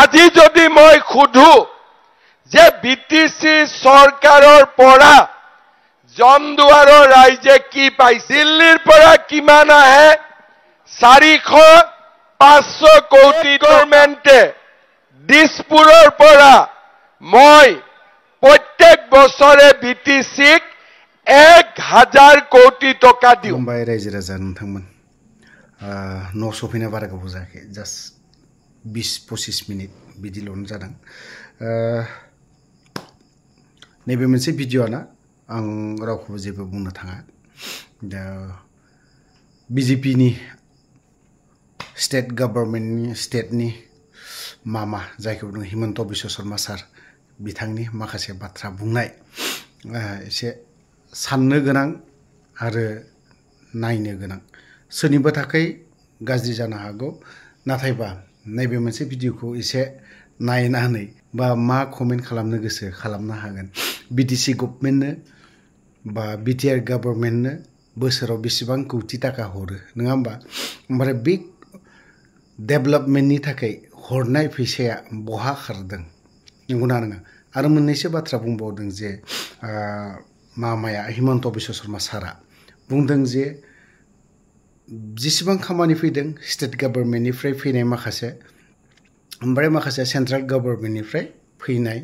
আজি যদি মই খুধু যে বিটিসি সৰকাৰেৰ পৰা জমদুয়াৰৰ ৰাইজে কি পাইছে, দিল্লীৰ পৰা কিমান আহে 400-500 কোটি, গভৰ্ণমেণ্টে দিছপুৰৰ পৰা মই প্ৰত্যেক বছৰে বিটিসিক 1000 কোটি টকা দিওঁ। মুম্বাই ৰাইজে ৰাজা নोंथांमोन न' सफैनो बारा गोबाव जायाखै, जास्ट 20-25 मिनिट बिदिल'नो जादों। नैबे मोनसे भिडिअ'ना आं रावखौबो जेबो बुंनो थाङा। दा बिजेपिनि स्टेट गभर्नमेन्टनि स्टेटनि मामा जायखौ बुङो हिमन्त बिश्व शर्मा सार, बिथांनि माखासे बाथ्रा बुंनाय एसे साननो गोनां आरो नायनो गोनां। सोरनिबा थाखाय गाज्रि जानो हागौ, नाथायबा नैबे मोनसे भिडिअ'खौ एसे नायनानै बा मा कमेन्ट खालामनो गोसो खालामनो हागोन। बिटिसि गभर्नमेन्टनो बा बिटिआर गभर्नमेन्टनो बोसोराव बेसेबां कोटी टाका हरो, नङा होमबा? ओमफ्राय बे डेभेलपमेन्टनि थाखाय हरनाय फैसाया बहा खारदों, नंगौना नङा? आरो मोननैसो बाथ्रा बुंबावदों जे मामाया हिमन्त बिश्व शर्मा सारा बुंदों जे जेसेबां खामानि फैदों स्टेट गभर्नमेन्टनिफ्राय फैनाय माखासे, ओमफ्राय माखासे सेन्ट्रेल गभर्नमेन्टनिफ्राय फैनाय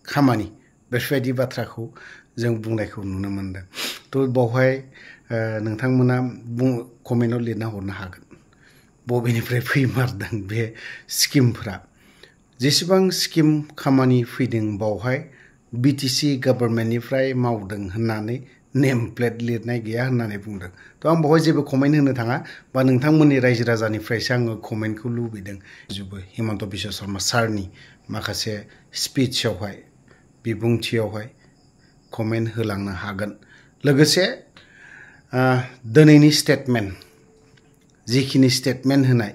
खामानि, बेफोरबायदि बाथ्राखौ जों बुंनायखौ नुनो मोनदों। थ' बावहाय नोंथांमोना कमेन्टआव लिरना हरनो हागोन बबेनिफ्राय फैमारदों बे स्किमफोरा। जेसेबां स्किम खामानि फैदों बावहाय बिटिसि गभर्नमेन्टनिफ्राय मावदों होननानै नेम प्लेट लिरनाय गैया होननानै बुंदों। थ' आं बावहाय जेबो कमेन्ट होनो थाङा, बा नोंथांमोननि रायजो राजानिफ्रायसो आङो कमेन्टखौ लुबैदों। जेबो हिमन्त बिश्व शर्मा सारनि माखासे स्पिचआवहाय, बिबुंथियावहाय कमेन्ट होलांनो हागोन। लोगोसे दिनैनि स्टेटमेन्ट, जिखिनि स्टेटमेन्ट होनाय,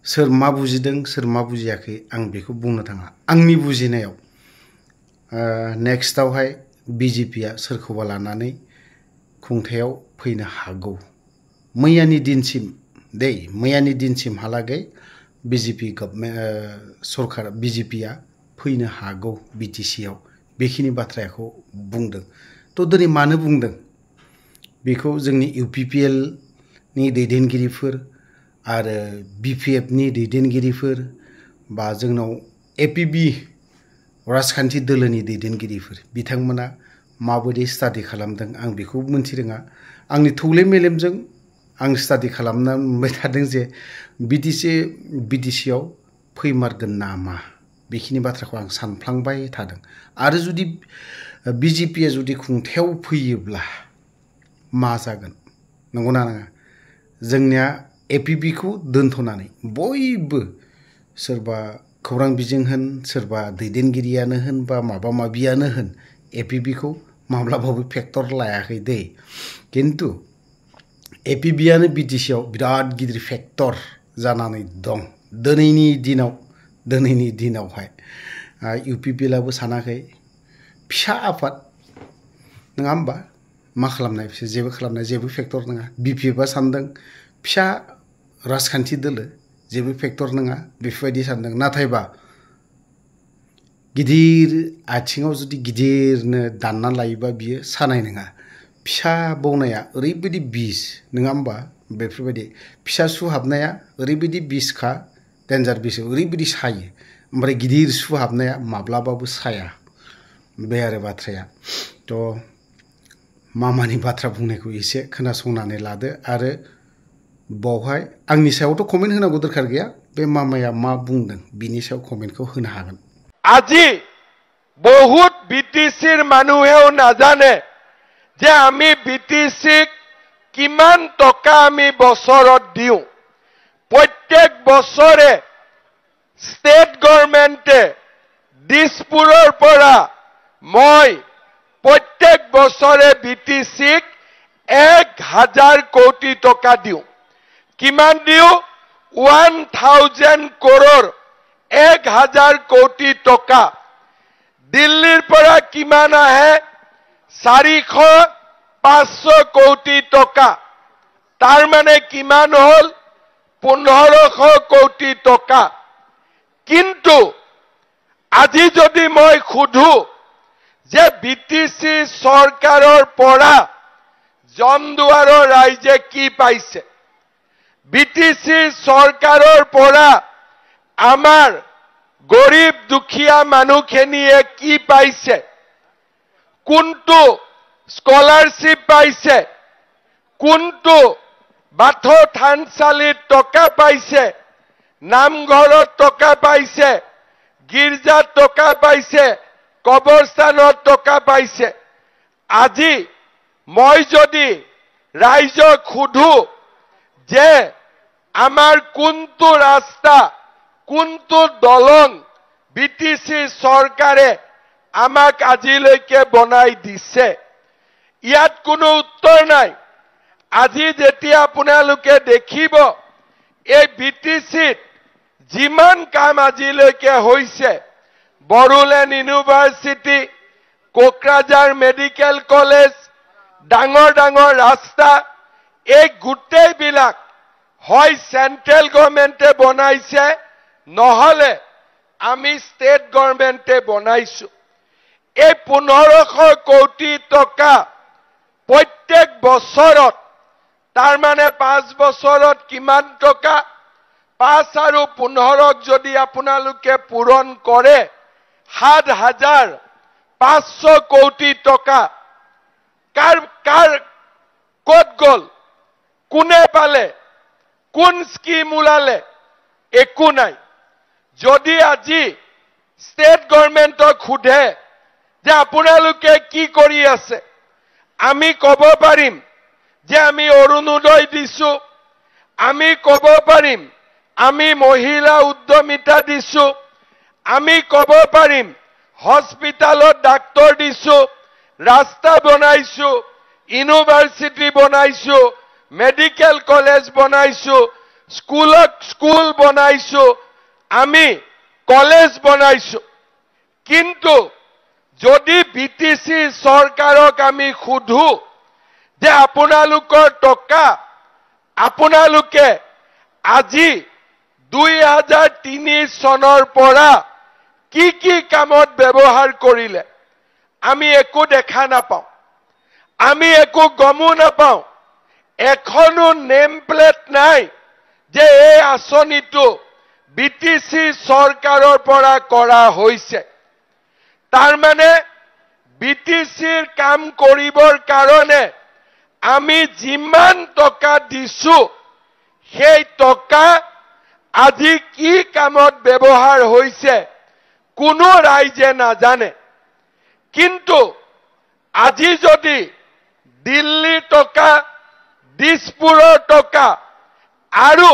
सोर मा बुजिदों सोर मा बुजियाखै आं बेखौ बुंनो थाङा। आंनि बुजिनायाव नेक्स्टआवहाय बिजेपिया सोरखौबा लानानै खुंथायाव फैनो हागौ। मैयानि दिनसिमहालागै बिजेपि सरकार बिजेपिया फैनो हागौ बिटिसिआव, बेखिनि बाथ्राखौ बुंदों। थ' दिनै मानो बुंदों बेखौ जोंनि इउपिपिएलनि दैदेनगिरिफोर आरो बिपिएफनि दैदेनगिरिफोर बा जोंनाव एपिबि राजखान्थि दोलोनि दैदेनगिरिफोर, बिथांमोना माबायदि स्टाडि खालामदों आं बेखौ मोनथिरोङा। आंनि थौले मेलेमजों आं स्टाडि खालामना मोनबाय थादों जे बिटिसिआव फैमारगोन नामा, बेखिनि बाथ्राखौ आं सानफ्लांबाय थादों। आरो जुदि बिजेपिया जुदि खुंथायाव फैयोब्ला मा जागोन, नंगौना नङा? जोंनिया एपिबिखौ दोनथ'नानै बयबो, सोरबा खौरां बिजों होन, सोरबा दैदेनगिरियानो होन, बा माबा माबियानो होन, एपिबिखौ माब्लाबाबो फेक्टर लायाखै दै। खिन्थु एपिबियानो बिटिसिआव बिराद गिदिर फेक्टर जानानै दं दिनैनि दिनावहाय। इउपिपिएलआबो सानाखै, फिसा आफाद नङा होमबा, मा खालामनाय बिसोर जेबो खालामनाय, जेबो फेक्टर नङा। बिपिएफआ सानदों फिसा राजखान्थि दोलो, जेबो फेक्टर नङा, बेफोरबायदि सानदों। नाथायबा गिदिर आथिङाव जुदि गिदिरनो दानना लायोबा बियो सानाय नङा। फिसा बौनाया ओरैबायदि बिस, नङा होमबा? बेफोरबायदि फिसा सु हाबनाया ओरैबायदि बिसखा, डेन्जार बिस, ओरैबायदि सायो। ओमफ्राय गिदिर सु हाबनाया माब्लाबाबो साया, बे आरो बाथ्राया। थ' मामानि बाथ्रा बुंनायखौ एसे खोनासंनानै लादो। आरो बावहाय आंनि सायावथ' कमेन्ट होनांगौ दरखार गैया, बे मामाया मा बुंदों बिनि सायाव कमेन्टखौ होनो हागोन। আজি বহুত বিটিসিৰ মানুহেও নাজানে যে আমি বিটিসিক কিমান টকা আমি বছৰত দিওঁ। প্ৰত্যেক বছৰে স্টেট গভৰ্নমেণ্টে দিছপুৰৰ পৰা মই প্ৰত্যেক বছৰে বিটিসিক 1000 কোটি টকা দিওঁ। কিমান দিওঁ? 1000 crore, 1000 কোটি টকা। দিল্লীৰ পৰা কিমান আহে? 400-500 কোটি টকা। তাৰ মানে কিমান হ'ল? 1500 কোটি টকা। কিন্তু আজি যদি মই খুধু যে বিটিসি সরকারের পৰা জমদুয়াৰৰ ৰাইজে কি পাইছে, বিটিসি সৰকাৰেৰ পৰা আমাৰ গৰিব দুখিয়া মানুহখিনিয়ে কি পাইছে, কোনটো স্কলাৰশিপ পাইছে, কোনটো বাথৌ থানচালিত টকা পাইছে, নামঘৰত টকা পাইছে, গির্জাত টকা পাইছে, কবরস্থানত টকা পাইছে। আজি মই যদি রাইজক খুধু যে আমার কোনটো রাস্তা, কোনটো দলং বিটিসি সরকারে আমাক আজিলৈকে বনাই দিছে, ইয়াত কোনো উত্তর নাই। আজি যেতিয়া আপোনালোকে দেখিব এই বিটিসিত যিমান কাম আজিলৈকে হৈছে, Bodoland university, Kokrajhar medical college, ডাঙৰ ডাঙৰ ৰাস্তা, এই গোটেইবিলাক হয় সেন্ট্ৰেল গভৰ্নমেন্টে বনাইছে, নহলে আমি স্টেট গভৰ্নমেন্টে বনাইছো। এই 1500 কোটি টকা প্ৰত্যেক বছৰত, তাৰ মানে 5 বছৰত কিমান টকা, 5 আৰু 15 যদি আপোনালোকে পূৰণ কৰে 7,500 কোটি টকা কাৰ কত গল, কোনে পালে, কোন স্কিম ওলালে, একো নাই। যদি আজি স্টেট গভর্নমেন্টক খুধে যে আপোনালোকে কি কৰি আছে, আমি কব পাৰিম যে আমি অৰুণোদয় দিছো, আমি কব পাৰিম আমি মহিলা উদ্যমিতা দিছো, আমি কব পাৰিম হস্পিটালত ডাক্তৰ দিছো, রাস্তা বনাইছো, ইউনিভার্সিটি বনাইছো, মেডিকেল কলেজ বনাইছো, স্কুল বনাইছো, আমি কলেজ বনাইছো। কিন্তু যদি বিটিসি সরকারক আমি খুধু যে আপোনালোকৰ টকা আপোনালোকে আজি 2003 চনৰ পৰা কি কি কামত ব্যৱহাৰ কৰিলে, আমি একো দেখা নাপাওঁ, আমি একো গমো নাপাওঁ। এখনো নেম প্লেট নাই যে এই আঁচনিটো বিটিসি সরকারের পৰা কৰা হৈছে। তাৰ মানে বিটিসিৰ কাম কৰিবৰ কাৰণে আমি যিমান টকা দিছো, সেই টকা আজি কি কামত ব্যৱহাৰ হৈছে কোনো ৰাইজে নাজানে। কিন্তু আজি যদি দিল্লী টকা, দিছপুৰৰ টকা আৰু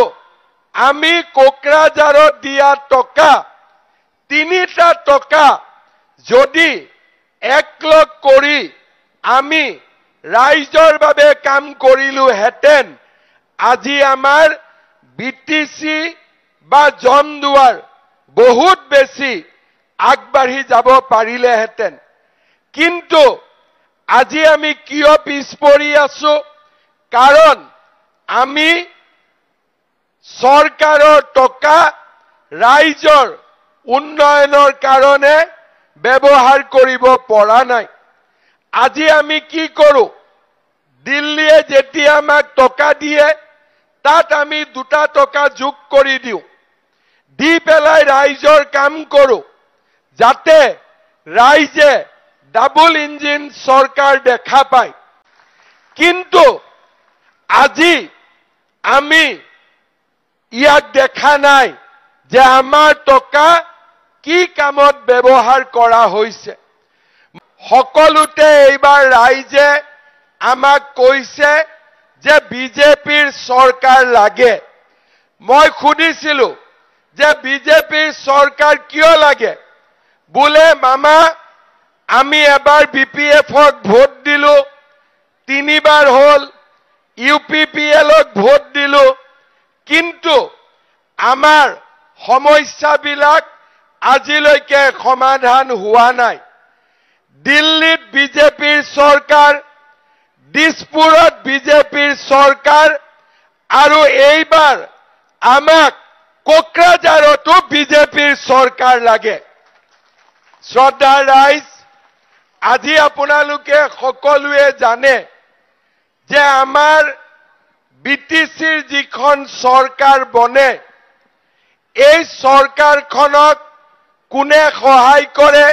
আমি কোকৰাঝাৰত দিয়া টকা, 3টা টকা যদি একলগ কৰি আমি ৰাইজৰ বাবে কাম কৰিলো হেতেন, আজি আমাৰ বিটিসি বা জমদুয়াৰ বহুত বেছি আগবাঢ়ি যাব পাৰিলে হেতেন। কিন্তু আজি আমি কিয় পিছ পৰি আছো, কাৰণ আমি সৰকাৰেৰ টকা ৰাইজৰ উন্নয়নেৰ কাৰণে ব্যবহাৰ কৰিব পৰা নাই। আজি আমি কি কৰো, দিল্লীয়ে যেতিয়া আমাক টকা দিয়ে তাত আমি 2টা টকা যোগ কৰি দিওঁ, দি পেলাই ৰাইজৰ কাম কৰো, যাতে ৰাইজে ডাবল ইঞ্জিন সৰকাৰ দেখা পায়। কিন্তু আজি আমি ইয়াক দেখা নাই যে আমাৰ টকা কি কামত ব্যৱহাৰ কৰা হৈছে। সকলোতে এইবাৰ ৰাইজে আমাক কৈছে যে বিজেপিৰ চৰকাৰ লাগে। মই সুধিছিলো যে বিজেপিৰ চৰকাৰ কিয় লাগে, বোলে মামা আমি এবাৰ বিপিএফক ভোট দিলো, 3বাৰ হল, ইউপিপিএলক ভোট দিলো, কিন্তু আমাৰ সমস্যাবিলাক আজিলৈকে সমাধান হোৱা নাই। দিল্লীত বিজেপিৰ চৰকাৰ, দিছপুৰত বিজেপিৰ চৰকাৰ, আৰু এইবাৰ আমাক কোকৰাঝাৰতো বিজেপিৰ চৰকাৰ লাগে। শ্ৰদ্ধা ৰাইজ, আজি আপোনালোকে সকলোৱে জানে যে আমাৰ বিটিচিৰ যিখন চৰকাৰ বনে, এই চৰকাৰখনক কোনে সহায় কৰে?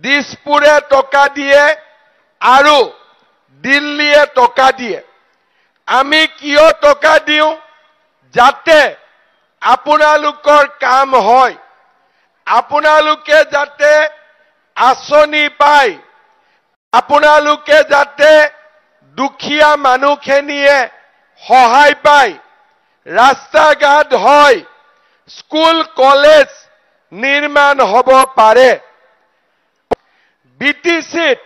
দিছপুৰে টকা দিয়ে আৰু দিল্লীয়ে টকা দিয়ে। আমি কিয় টকা দিওঁ? যাতে আপোনালোকৰ কাম হয়, আপোনালোকে যাতে আঁচনি পায়, আপোনালোকে যাতে দুখীয়া মানুহখিনিয়ে সহায় পায়, ৰাস্তা ঘাট হয়, স্কুল কলেজ নিৰ্মাণ হ'ব পাৰে। বিটিচিত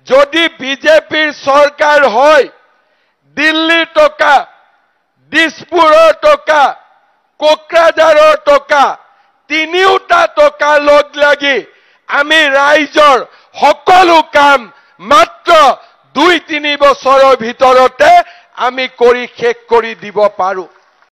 যদি বিজেপিৰ চৰকাৰ হয়, দিল্লীৰ টকা, দিছপুৰৰ টকা, কোকৰাঝাৰৰ টকা, তিনিওটা টকা লগ লাগি আমি ৰাইজৰ সকলো কাম মাত্ৰ 2-3 বছৰৰ ভিতৰতে আমি কৰি শেষ কৰি দিব পাৰো।